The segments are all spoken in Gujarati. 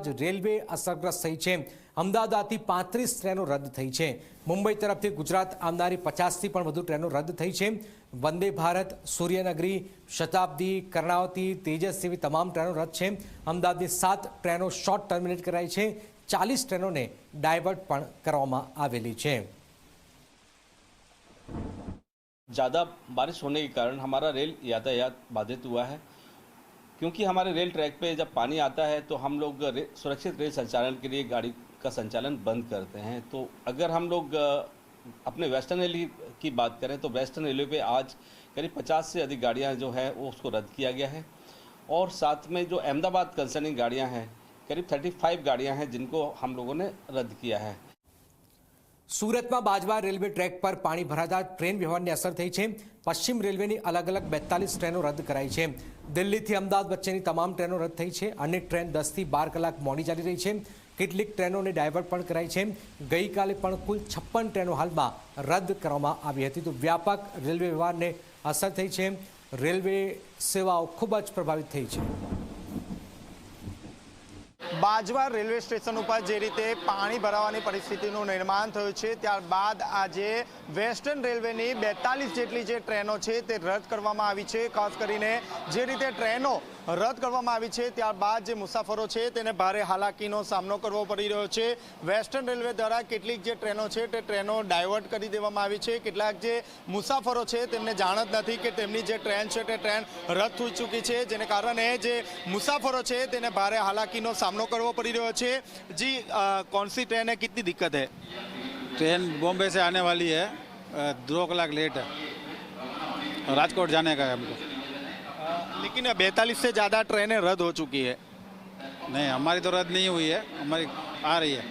જ રેલવે અસરગ્રસ્ત થઈ છે। અમદાવાદથી 35 ટ્રેનો રદ થઈ છે। મુંબઈ તરફથી ગુજરાત આવનારી 50થી પણ વધુ ટ્રેનો રદ થઈ છે। વંદે ભારત, સૂર્યનગરી, શતાબ્દી, કર્ણાવતી, તેજસ જેવી તમામ ટ્રેનો રદ છે। અમદાવાદની 7 ટ્રેનો શોર્ટ ટર્મિનેટ કરાઈ છે। 40 ટ્રેનોને ડાયવર્ટ પણ કરવામાં આવેલી છે। ज़्यादा बारिश होने के कारण हमारा रेल यातायात बाधित हुआ है, क्योंकि हमारे रेल ट्रैक पे जब पानी आता है तो हम लोग सुरक्षित रेल संचालन के लिए गाड़ी का संचालन बंद करते हैं। तो अगर हम लोग अपने वेस्टर्न रेलवे की बात करें तो वेस्टर्न रेलवे पे आज करीब 50 से अधिक गाड़ियां जो है वो उसको रद्द किया गया है, और साथ में जो अहमदाबाद कंसर्निंग गाड़ियां हैं करीब 35 गाड़ियां हैं जिनको हम लोगों ने रद्द किया है। सूरत में बाजवा रेलवे ट्रेक पर पानी भराता ट्रेन व्यवहार ने असर थई छे। पश्चिम रेलवे की अलग अलग 42 ट्रेनों रद्द कराई है। दिल्ली थी अमदावाद वच्चेनी तमाम ट्रेनों रद्द थई है। अनेक ट्रेन 10 થી 12 कलाक मोडी चाली रही है। કેટલીક ટ્રેનોને ડાયવર્ટ પણ કરાઈ છે। ગઈકાલે પણ કુલ 56 ટ્રેનો હાલમાં રદ કરવામાં આવી હતી। તો વ્યાપક રેલવે વ્યવહારને અસર થઈ છે। રેલવે સેવાઓ ખૂબ જ પ્રભાવિત થઈ છે। बाजवा रेलवे स्टेशन पर जे रीते पानी भरावानी परिस्थितिनुं निर्माण थयुं छे, त्यारबाद आजे वेस्टर्न रेलवेनी 42 जेटली जे ट्रेनो छे ते रद्द करवामां आवी छे। खास करीने जे रीते ट्रेनो रद्द करवामां आवी छे त्यारबाद जे मुसाफरो छे तेने भारे हालाकीनो सामनो करवो पड़ी रह्यो छे। वेस्टर्न रेलवे द्वारा केटलीक जे ट्रेनो छे ते ट्रेनो डायवर्ट करी देवामां आवी छे। केटलाक जे मुसाफरो छे तेमने जाण ज नथी के तेमनी जे ट्रेन छे ते ट्रेन रद्द थई चूकी छे, जेने कारणे जे मुसाफरो छे तेने भारे हालाकीनो सामनो करवो पड़ी रह्यो छे। जी कौन सी ट्रेन है, कितनी दिक्कत है? ट्रेन बॉम्बे से आने वाली है, 2 कलाक लेट है, राजकोट जाने का है हमको। लेकिन 42 से ज़्यादा ट्रेनें रद्द हो चुकी है। नहीं, हमारी तो रद्द नहीं हुई है, हमारी आ रही है।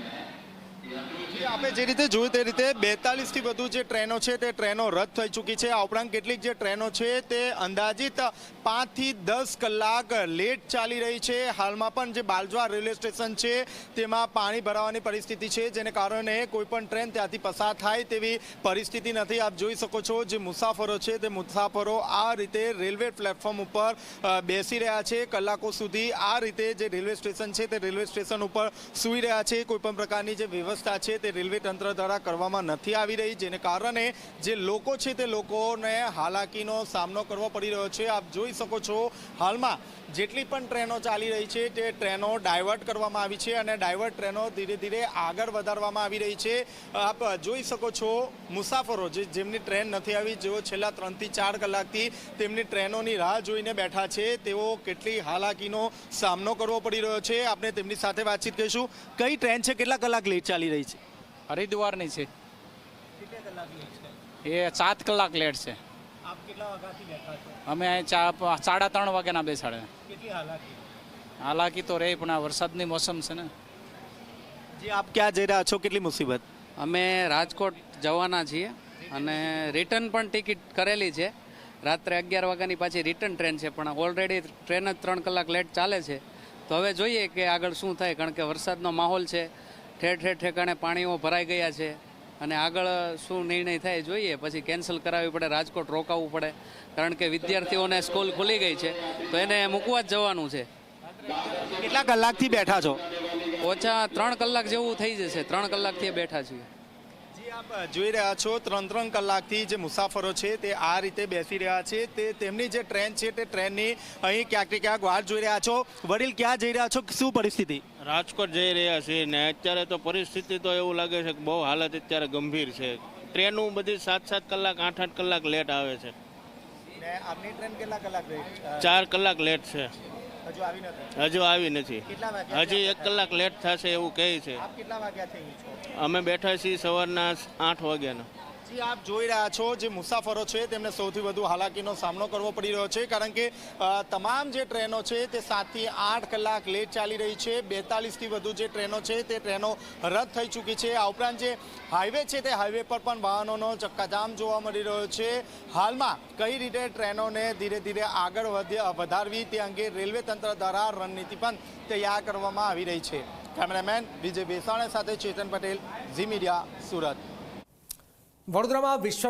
आपे जे रीते जोयुं ते रीते 42 થી વધુ જે ટ્રેનો છે તે ટ્રેનો રદ થઈ ચૂકી છે। આ ઉપરાંત કેટલીક જે ટ્રેનો છે તે અંદાજિત 5 થી 10 કલાક લેટ ચાલી રહી છે। હાલમાં પણ જે બાજવા રેલવે સ્ટેશન છે તેમાં પાણી ભરાવાની પરિસ્થિતિ છે, જેને કારણે કોઈ પણ ટ્રેન ત્યાંથી પસાર થાય તેવી પરિસ્થિતિ નથી। આપ જોઈ શકો છો જે મુસાફરો છે તે મુસાફરો આ રીતે રેલવે પ્લેટફોર્મ ઉપર બેસી રહ્યા છે। કલાકો સુધી આ રીતે જે રેલવે સ્ટેશન છે તે રેલવે સ્ટેશન ઉપર સૂઈ રહ્યા છે। કોઈ પણ પ્રકારની જે વ્યવસ્થા છે તે રેલવે તંત્ર દ્વારા કરવામાં નથી આવી રહી, જેને કારણે જે લોકો છે તે લોકોને હાલાકીનો સામનો કરવો પડી રહ્યો છે। આપ જોઈ શકો છો હાલમાં જેટલી પણ ટ્રેનો ચાલી રહી છે તે ટ્રેનો ડાયવર્ટ કરવામાં આવી છે અને ડાયવર્ટ ટ્રેનો ધીરે ધીરે આગળ વધારવામાં આવી રહી છે। આપ જોઈ શકો છો મુસાફરો જેમની ટ્રેન નથી આવી, જેઓ છેલ્લા 3 થી 4 કલાકથી તેમની ટ્રેનોની રાહ જોઈને બેઠા છે, તેઓ કેટલી હાલાકીનો સામનો કરવો પડી રહ્યો છે। આપણે તેમની સાથે વાતચીત કરીશું। કઈ ટ્રેન છે, કેટલા કલાક લેટ ચાલી રહી છે? હરિદ્વારની છે। કેટલા કલાક લેટ છે? એ 7 કલાક લેટ છે। આપ કેટલા વાગ્યાથી બેઠા છો? અમે 3:30 વાગ્યાના બેસાડે। કેટલી હાલાકી? હાલાકી તો રહે, પણ આ વરસાદની મોસમ છે ને। જી આપ ક્યાં જઈ રહ્યા છો, કેટલી મુસીબત? અમે રાજકોટ જવાના છીએ અને રિટર્ન પણ ટિકિટ કરેલી છે। રાત્રે 11 વાગ્યાની પાછી રિટર્ન ટ્રેન છે, પણ ઓલરેડી ટ્રેન જ 3 કલાક લેટ ચાલે છે। તો હવે જોઈએ કે આગળ શું થાય, કારણ કે વરસાદનો માહોલ છે, ઠેર ઠેર ઠેકાણે પાણીઓ ભરાઈ ગયા છે અને આગળ શું નિર્ણય થાય જોઈએ। પછી કેન્સલ કરાવવી પડે, રાજકોટ રોકાવવું પડે, કારણ કે વિદ્યાર્થીઓને સ્કૂલ ખુલી ગઈ છે તો એને મૂકવા જ જવાનું છે। કેટલા કલાકથી બેઠા છો? ઓછા 3 કલાક જેવું થઈ જશે, 3 કલાકથી બેઠા છીએ। જી આપ જોઈ રહ્યા છો 3 કલાકથી જે મુસાફરો છે તે આ રીતે બેસી રહ્યા છે। તે તેમની જે ટ્રેન છે તે ટ્રેનની અહીં ક્યાંક ને ક્યાંક વાટ જોઈ રહ્યા છો। વડીલ ક્યાં જઈ રહ્યા છો, શું પરિસ્થિતિ? રાજકોટ જઈ રહ્યા છીએ ને અત્યારે તો પરિસ્થિતિ તો એવું લાગે છે કે બહુ હાલત અત્યારે ગંભીર છે। ટ્રેનો બધી 7-7 કલાક 8-8 કલાક લેટ આવે છે। ને આપની ટ્રેન કેટલા કલાક લેટ? 4 કલાક લેટ છે, હજુ આવી નથી? હજુ આવી નથી, કેટલા વાગ્યા? હજી 1 કલાક લેટ થશે એવું કહે છે। આપ કેટલા વાગ્યા થઈ છો? અમે બેઠા છીએ સવારના 8 વાગ્યાના। જી આપ જોઈ રહ્યા છો જે મુસાફરો છે તેમને સૌથી વધુ હાલાકીનો સામનો કરવો પડી રહ્યો છે, કારણ કે તમામ જે ટ્રેનો છે તે 7 થી 8 કલાક લેટ ચાલી રહી છે। 42 થી વધુ જે ટ્રેનો છે તે ટ્રેનો રદ થઈ ચૂકી છે। આ ઉપરાંત જે હાઈવે છે તે હાઈવે પર પણ વાહનોનો ચક્કાજામ જોવા મળી રહ્યો છે। હાલમાં કઈ રીતે ટ્રેનોને ધીરે ધીરે આગળ વધારવી તે અંગે રેલવે તંત્ર દ્વારા રણનીતિ પણ તૈયાર કરવામાં આવી રહી છે। કેમેરામેન વિજય બેસાણા સાથે ચેતન પટેલ, ઝી મીડિયા, સુરત। વડોદરામાં વિશ્વ